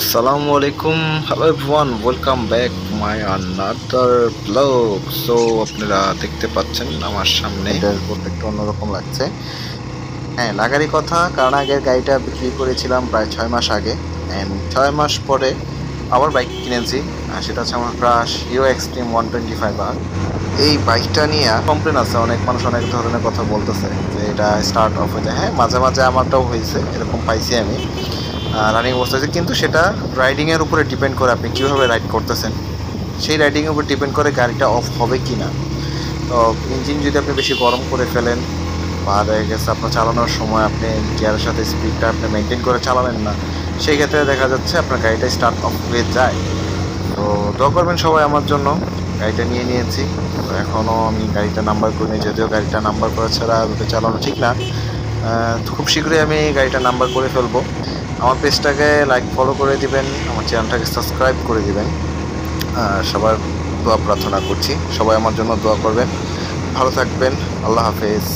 Assalamu alaikum, hello everyone, welcome back my another vlog. So আপনারা দেখতে পাচ্ছেন আমার সামনে ড্যাশবোর্ড একটু অন্যরকম লাগছে। হ্যাঁ, লাগারই কথা, কারণ আগের গাড়িটা বিক্রি করেছিলাম প্রায় 6 মাস আগে, অ্যান্ড 6 মাস পরে আবার বাইক কিনেছি। সেটা হচ্ছে আমার ক্রাশ হিরো এক্সট্রিম 125R। এই বাইকটা নিয়ে কমপ্লেন আছে, অনেক মানুষ অনেক ধরনের কথা বলতেছে যে এটা স্টার্ট অফ হয়ে যায়। হ্যাঁ, মাঝে মাঝে আমারটাও হয়েছে, এরকম পাইছি আমি রানিং অবস্থাতে, কিন্তু সেটা রাইডিংয়ের উপরে ডিপেন্ড করে আপনি কীভাবে রাইড করতেছেন, সেই রাইডিংয়ের উপর ডিপেন্ড করে গাড়িটা অফ হবে কি না। তো ইঞ্জিন যদি আপনি বেশি গরম করে ফেলেন বা দেখা গেছে আপনার চালানোর সময় আপনি গিয়ারের সাথে স্পিডটা আপনি মেনটেন করে চালালেন না, সেই ক্ষেত্রে দেখা যাচ্ছে আপনার গাড়িটা স্টার্ট অফ হয়ে যায়। তো দোয়া করবেন সবাই আমার জন্য। গাড়িটা নিয়ে নিয়েছি, তো এখনও আমি গাড়িটা নাম্বার করিনি, যদিও গাড়িটা নাম্বার করা ছাড়া চালানো ঠিক না। খুব শীঘ্রই আমি গাড়িটা নাম্বার করে ফেলবো। আমার পেজটাকে লাইক ফলো করে দিবেন, আমার চ্যানেলটাকে সাবস্ক্রাইব করে দিবেন। সবার দোয়া প্রার্থনা করছি, সবাই আমার জন্য দোয়া করবেন। ভালো থাকবেন, আল্লাহ হাফেজ।